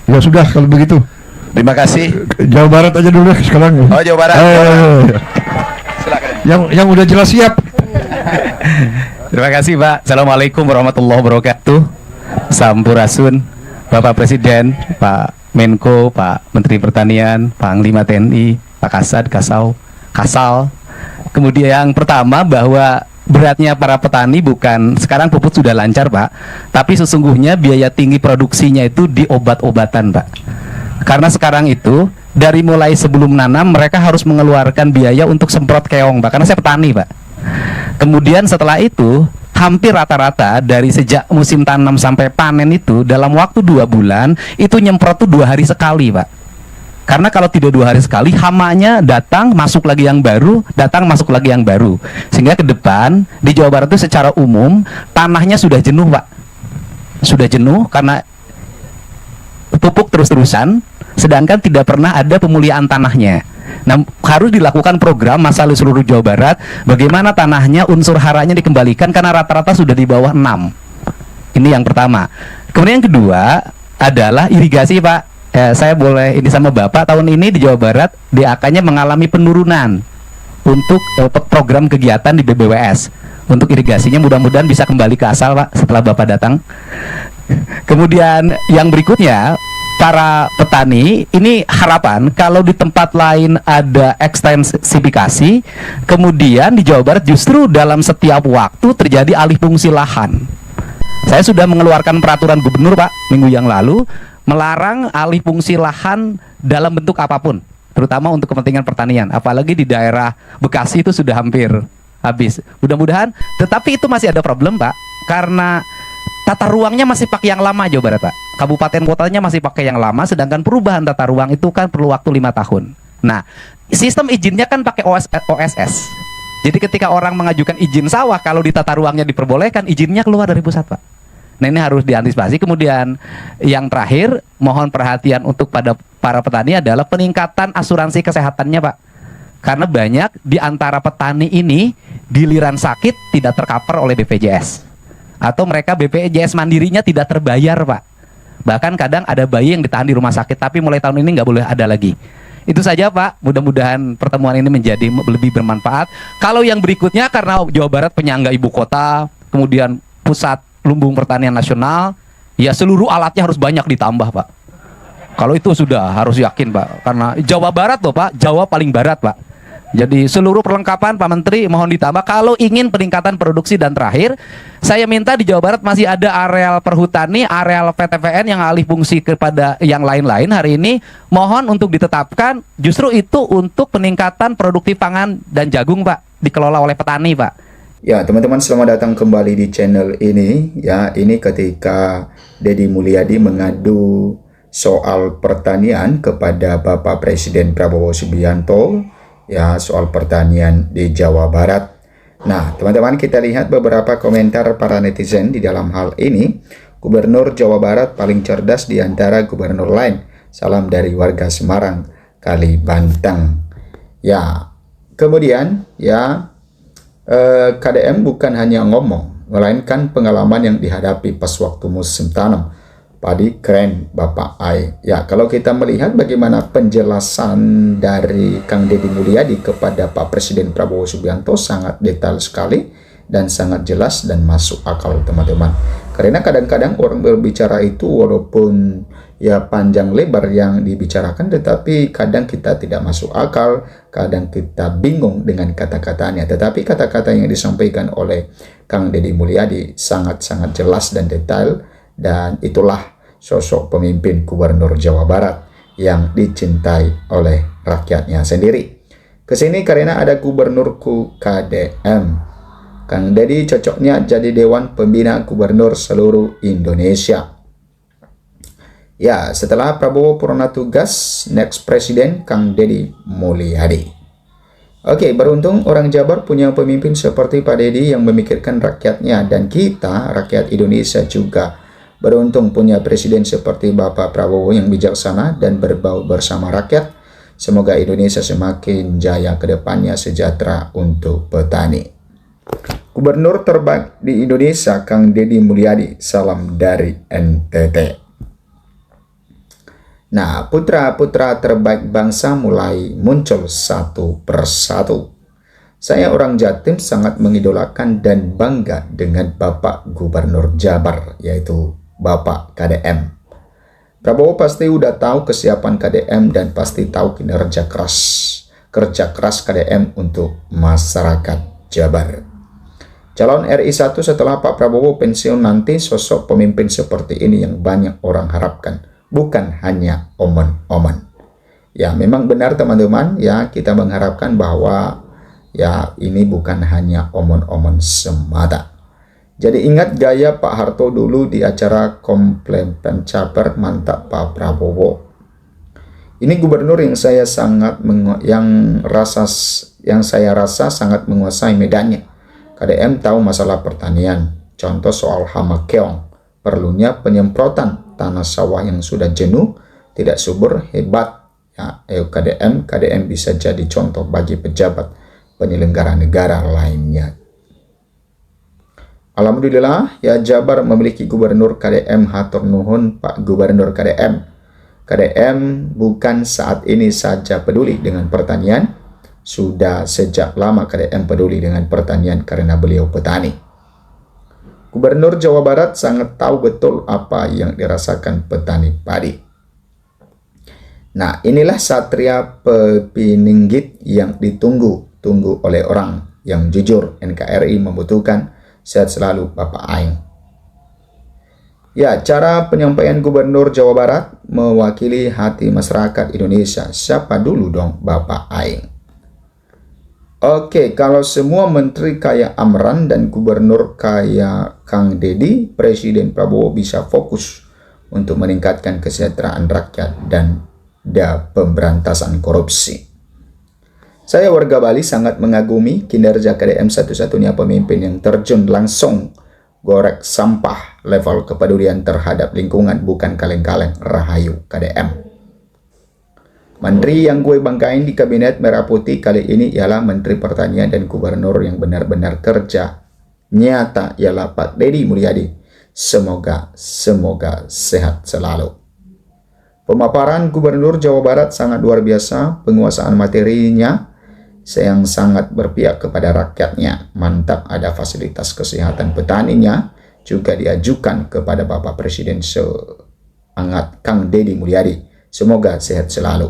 Ya sudah kalau begitu. Terima kasih. Jawa Barat aja dulu deh sekarang. Oh, Jawa Barat. Silakan. Yang udah jelas siap. Terima kasih, Pak. Assalamualaikum warahmatullahi wabarakatuh. Sampurasun, Bapak Presiden, Pak Menko, Pak Menteri Pertanian, Panglima TNI, Pak Kasad, Kasal. Kemudian yang pertama bahwa beratnya para petani bukan sekarang pupuk sudah lancar, Pak, tapi sesungguhnya biaya tinggi produksinya itu di obat-obatan, Pak. Karena sekarang itu dari mulai sebelum nanam mereka harus mengeluarkan biaya untuk semprot keong, Pak. Karena saya petani, Pak. Kemudian setelah itu hampir rata-rata dari sejak musim tanam sampai panen itu dalam waktu 2 bulan itu nyemprot tuh 2 hari sekali, Pak. Karena kalau tidak 2 hari sekali hamanya datang masuk lagi yang baru, datang masuk lagi yang baru. Sehingga ke depan di Jawa Barat itu secara umum tanahnya sudah jenuh, Pak. Sudah jenuh karena pupuk terus-terusan, sedangkan tidak pernah ada pemulihan tanahnya. Nah, harus dilakukan program masalah seluruh Jawa Barat, bagaimana tanahnya unsur haranya dikembalikan karena rata-rata sudah di bawah 6. Ini yang pertama. Kemudian yang kedua adalah irigasi, Pak. Saya boleh ini sama Bapak, tahun ini di Jawa Barat DAK-nya mengalami penurunan untuk program kegiatan di BBWS. Untuk irigasinya mudah-mudahan bisa kembali ke asal, Pak, setelah Bapak datang. Kemudian yang berikutnya, para petani ini harapan kalau di tempat lain ada ekstensifikasi, kemudian di Jawa Barat justru dalam setiap waktu terjadi alih fungsi lahan. Saya sudah mengeluarkan peraturan gubernur, Pak, minggu yang lalu, melarang alih fungsi lahan dalam bentuk apapun, terutama untuk kepentingan pertanian. Apalagi di daerah Bekasi itu sudah hampir habis. Mudah-mudahan, tetapi itu masih ada problem, Pak, karena tata ruangnya masih pakai yang lama Jawa Barat, Pak. Kabupaten kotanya masih pakai yang lama, sedangkan perubahan tata ruang itu kan perlu waktu 5 tahun. Nah, sistem izinnya kan pakai OSS. Jadi ketika orang mengajukan izin sawah, kalau di tata ruangnya diperbolehkan, izinnya keluar dari pusat, Pak. Nah, ini harus diantisipasi. Kemudian yang terakhir, mohon perhatian untuk pada para petani adalah peningkatan asuransi kesehatannya, Pak. Karena banyak di antara petani ini giliran sakit tidak tercover oleh BPJS. Atau mereka BPJS mandirinya tidak terbayar, Pak. Bahkan kadang ada bayi yang ditahan di rumah sakit, tapi mulai tahun ini nggak boleh ada lagi. Itu saja, Pak. Mudah-mudahan pertemuan ini menjadi lebih bermanfaat. Kalau yang berikutnya, karena Jawa Barat penyangga ibu kota, kemudian pusat lumbung pertanian nasional, ya seluruh alatnya harus banyak ditambah, Pak. Kalau itu sudah harus yakin, Pak. Karena Jawa Barat loh, Pak. Jawa paling barat, Pak. Jadi seluruh perlengkapan Pak Menteri mohon ditambah kalau ingin peningkatan produksi. Dan terakhir, saya minta di Jawa Barat masih ada areal perhutani, areal PTPN yang alih fungsi kepada yang lain-lain hari ini, mohon untuk ditetapkan justru itu untuk peningkatan produktif pangan dan jagung, Pak, dikelola oleh petani, Pak. Ya, teman-teman, selamat datang kembali di channel ini. Ya, ini ketika Deddy Mulyadi mengadu soal pertanian kepada Bapak Presiden Prabowo Subianto, ya, soal pertanian di Jawa Barat. Nah, teman-teman, kita lihat beberapa komentar para netizen di dalam hal ini. Gubernur Jawa Barat paling cerdas di antara gubernur lain. Salam dari warga Semarang, Kalibantang. Ya, kemudian ya, KDM bukan hanya ngomong, melainkan pengalaman yang dihadapi pas waktu musim tanam. Padi keren, Bapak Ai. Ya, kalau kita melihat bagaimana penjelasan dari Kang Deddy Mulyadi kepada Pak Presiden Prabowo Subianto sangat detail sekali dan sangat jelas dan masuk akal, teman-teman. Karena kadang-kadang orang berbicara itu walaupun ya panjang lebar yang dibicarakan, tetapi kadang kita tidak masuk akal, kadang kita bingung dengan kata-katanya. Tetapi kata-kata yang disampaikan oleh Kang Deddy Mulyadi sangat-sangat jelas dan detail, dan itulah sosok pemimpin Gubernur Jawa Barat yang dicintai oleh rakyatnya sendiri. Kesini karena ada gubernurku KDM. Kang Deddy cocoknya jadi Dewan Pembina Gubernur seluruh Indonesia. Ya, setelah Prabowo purna tugas, next presiden Kang Deddy Mulyadi. Oke, beruntung orang Jabar punya pemimpin seperti Pak Deddy yang memikirkan rakyatnya, dan kita, rakyat Indonesia juga beruntung punya presiden seperti Bapak Prabowo yang bijaksana dan berbaur bersama rakyat. Semoga Indonesia semakin jaya ke depannya, sejahtera untuk petani. Gubernur terbaik di Indonesia Kang Deddy Mulyadi, salam dari NTT. Nah, putra-putra terbaik bangsa mulai muncul satu persatu. Saya orang Jatim sangat mengidolakan dan bangga dengan Bapak Gubernur Jabar, yaitu Bapak KDM. Prabowo pasti udah tahu kesiapan KDM dan pasti tahu kerja keras KDM untuk masyarakat Jabar. Calon RI 1 setelah Pak Prabowo pensiun nanti sosok pemimpin seperti ini yang banyak orang harapkan, bukan hanya omon-omon. Ya, memang benar teman-teman, ya kita mengharapkan bahwa ya ini bukan hanya omon-omon semata. Jadi ingat gaya Pak Harto dulu di acara komplain pencabar mantap Pak Prabowo. Ini gubernur yang saya rasa sangat menguasai medannya. KDM tahu masalah pertanian, contoh soal hama keong, perlunya penyemprotan tanah sawah yang sudah jenuh, tidak subur, hebat. Ya, KDM bisa jadi contoh bagi pejabat penyelenggara negara lainnya. Alhamdulillah, ya Jabar memiliki gubernur KDM, hatur nuhun Pak Gubernur KDM. KDM bukan saat ini saja peduli dengan pertanian, sudah sejak lama KDM peduli dengan pertanian karena beliau petani. Gubernur Jawa Barat sangat tahu betul apa yang dirasakan petani padi. Nah, inilah satria pepininggit yang ditunggu oleh orang yang jujur. NKRI membutuhkan. Sehat selalu Bapak Aing. Ya, cara penyampaian Gubernur Jawa Barat mewakili hati masyarakat Indonesia. Siapa dulu dong Bapak Aing? Oke, kalau semua menteri kayak Amran dan gubernur kayak Kang Dedi, Presiden Prabowo bisa fokus untuk meningkatkan kesejahteraan rakyat dan pemberantasan korupsi. Saya warga Bali sangat mengagumi kinerja KDM, satu-satunya pemimpin yang terjun langsung gorek sampah, level kepedulian terhadap lingkungan bukan kaleng-kaleng, rahayu KDM. Menteri yang gue banggain di Kabinet Merah Putih kali ini ialah Menteri Pertanian dan Gubernur yang benar-benar kerja nyata ialah Pak Deddy Mulyadi. Semoga sehat selalu. Pemaparan Gubernur Jawa Barat sangat luar biasa, penguasaan materinya yang sangat berpihak kepada rakyatnya. Mantap, ada fasilitas kesehatan petaninya juga diajukan kepada Bapak Presiden seangat Kang Deddy Mulyadi. Semoga sehat selalu.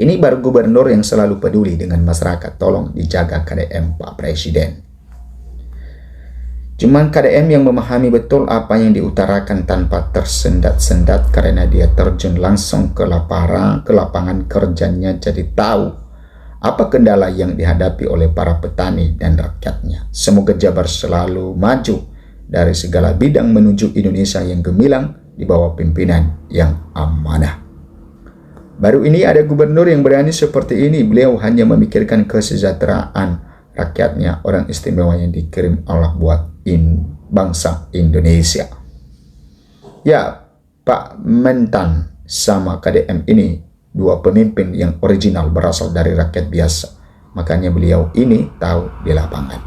Ini baru gubernur yang selalu peduli dengan masyarakat. Tolong dijaga KDM Pak Presiden. Cuman KDM yang memahami betul apa yang diutarakan tanpa tersendat-sendat karena dia terjun langsung ke lapangan kerjanya, jadi tahu apa kendala yang dihadapi oleh para petani dan rakyatnya. Semoga Jabar selalu maju dari segala bidang menuju Indonesia yang gemilang di bawah pimpinan yang amanah. Baru ini ada gubernur yang berani seperti ini. Beliau hanya memikirkan kesejahteraan rakyatnya, orang istimewa yang dikirim Allah buat bangsa Indonesia. Ya, Pak Mentan sama KDM ini dua pemimpin yang original berasal dari rakyat biasa. Makanya beliau ini tahu di lapangan.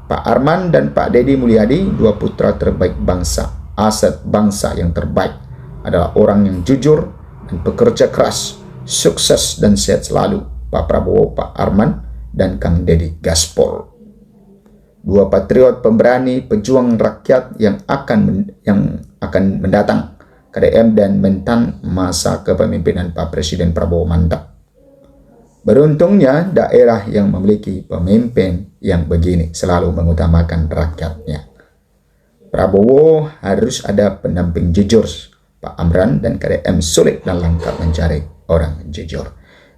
Pak Arman dan Pak Deddy Mulyadi, dua putra terbaik bangsa, aset bangsa yang terbaik, adalah orang yang jujur dan pekerja keras, sukses dan sehat selalu. Pak Prabowo, Pak Arman, dan Kang Deddy gaspol. Dua patriot pemberani, pejuang rakyat yang akan mendatang. KDM dan Mentan masa kepemimpinan Pak Presiden Prabowo mantap. Beruntungnya daerah yang memiliki pemimpin yang begini, selalu mengutamakan rakyatnya. Prabowo harus ada pendamping jujur. Pak Amran dan KDM sulit dan langka mencari orang jujur.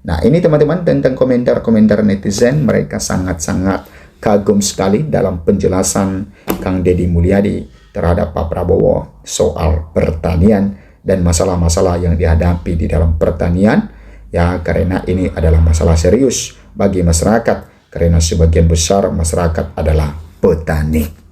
Nah, ini teman-teman tentang komentar-komentar netizen. Mereka sangat-sangat kagum sekali dalam penjelasan Kang Deddy Mulyadi terhadap Pak Prabowo soal pertanian dan masalah-masalah yang dihadapi di dalam pertanian. Ya, karena ini adalah masalah serius bagi masyarakat, karena sebagian besar masyarakat adalah petani.